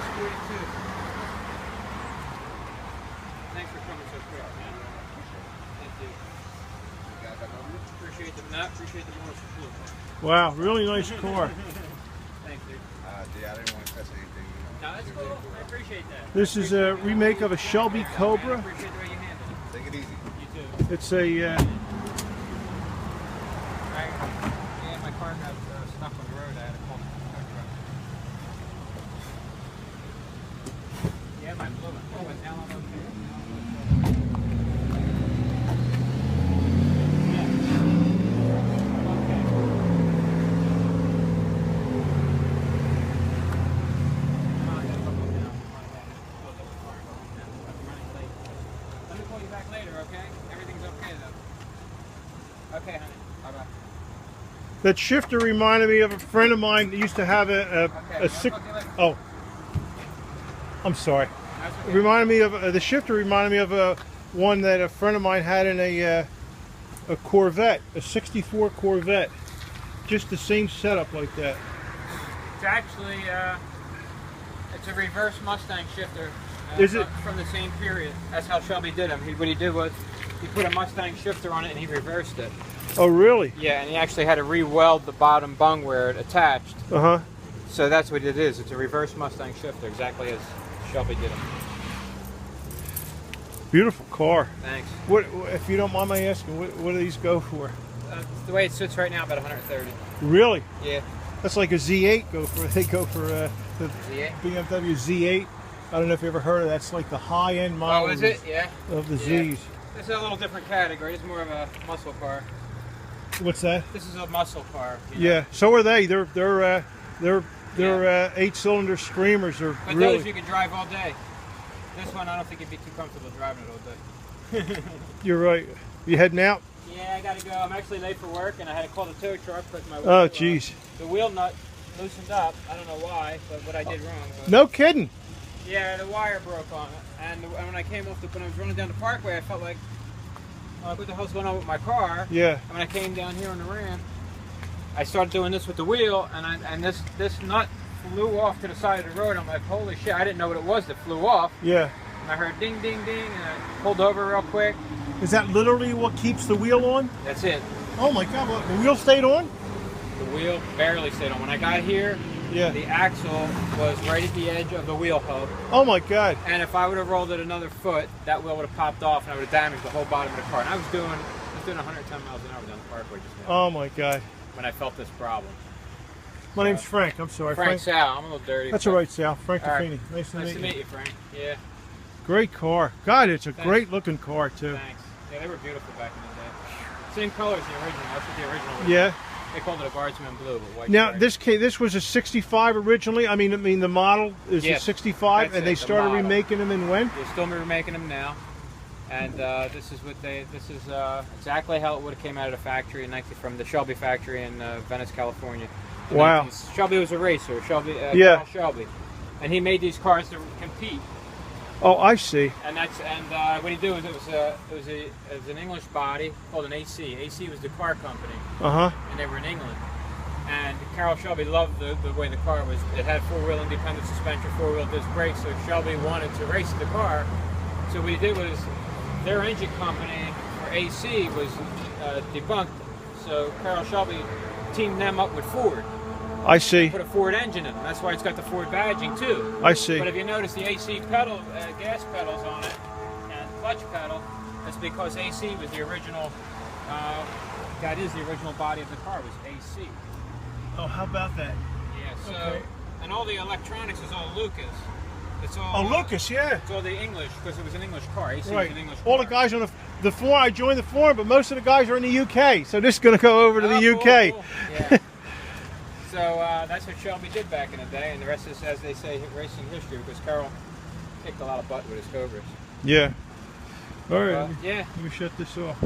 6:42. Thanks for coming so quick, man. Thank you. Appreciate the moral support. Wow, really nice car. Thanks, dude. Yeah, I didn't want to touch anything. No, that's cool. I appreciate that. This is a remake of a Shelby I Cobra. appreciate the way you handle it. Take it easy. You too. It's a Yeah, my car got stuck on the road. I had to call the truck. Yeah, my blue one. Oh, but now I'm okay. Yeah. Okay. I gotta go now. I'm running late. Let me call you back later, okay? Everything's okay though. Okay, honey. Bye-bye. that shifter reminded me of a friend of mine that used to have a six. Oh, I'm sorry. It reminded me of the shifter. Reminded me of one that a friend of mine had in a Corvette, a '64 Corvette. Just the same setup like that. It's actually it's a reverse Mustang shifter. Is it from the same period? That's how Shelby did them. What he did was he put a Mustang shifter on it and he reversed it. Oh, really? Yeah, and he actually had to re-weld the bottom bung where it attached. Uh-huh. So that's what it is. It's a reverse Mustang shifter, exactly as Shelby did them. Beautiful car. Thanks. What, if you don't mind my asking, what do these go for? The way it sits right now, about 130. Really? Yeah. That's like a Z8 go for. They go for the Z8? BMW Z8. I don't know if you ever heard of that. That's like the high-end model. Oh, is it? Yeah. Of the Yeah. Zs. This is a little different category. It's more of a muscle car. What's that? This is a muscle car. You know? Yeah. So are they. They're 8-cylinder screamers. They're But really. those you can drive all day. This one, I don't think you'd be too comfortable driving it all day. You're right. You heading out? Yeah, I gotta go. I'm actually late for work, and I had to call the tow truck because my Oh, jeez. the wheel nut loosened up. I don't know why, but what I did wrong. But No kidding. yeah, the wire broke on it, and when I came off when I was running down the parkway, I felt like, what the hell's going on with my car? Yeah. And when I came down here on the ramp, I started doing this with the wheel, and this nut flew off to the side of the road. I'm like, holy shit! I didn't know what it was that flew off. Yeah. And I heard ding, ding, ding, and I pulled over real quick. Is that literally what keeps the wheel on? That's it. Oh my God! Well, the wheel stayed on? The wheel barely stayed on. When I got here, Yeah. the axle was right at the edge of the wheel hub. Oh my God! And if I would have rolled it another foot, that wheel would have popped off and I would have damaged the whole bottom of the car. And I was doing 110 miles an hour down the parkway just now Oh my God! when I felt this problem. My name's Frank. I'm sorry, Frank Sal, I'm a little dirty. That's all right, Sal. Frank All right. Tafini. Nice to meet you. Frank. Yeah, Great car. God, it's a Thanks. great looking car too. thanks. Yeah, they were beautiful back in the day. Same color as the original. That's what the original was. Yeah. They called it a Guardsman Blue, but white. Now stripe. this was a '65 originally. I mean the model is Yes, a '65, that's and they it, the started model. remaking them in when? They're still remaking them now, and this is exactly how it would have came out of the factory from the Shelby factory in Venice, California. The Wow. 19s. Shelby was a racer. Shelby, Yeah. Carl Shelby, and he made these cars to compete. Oh, I see. And what he did was it was an English body called an AC. AC was the car company, Uh huh. and they were in England. And Carl Shelby loved the way the car was. It had four-wheel independent suspension, four-wheel disc brakes. So Shelby wanted to race the car. So what he did was their engine company for AC was debunked. So Carl Shelby teamed them up with Ford. I see. Put a Ford engine in them. That's why it's got the Ford badging too. I see. But if you notice the AC pedal, gas pedals on it, and clutch pedal, that's because AC was the original. That is the original body of the car was AC. Oh, how about that? Yeah. So, Okay. and all the electronics is all Lucas. It's all. Oh, Lucas, yeah. It's all the English because it was an English car. AC Right. was an English All car. the guys on the forum. I joined the forum, but most of the guys are in the UK. So this is going to go over to the Oh, cool, UK. cool. Yeah. So that's what Shelby did back in the day, and the rest is, as they say, racing history. Because Carol kicked a lot of butt with his Cobras. Yeah. All right. Yeah. Let me shut this off.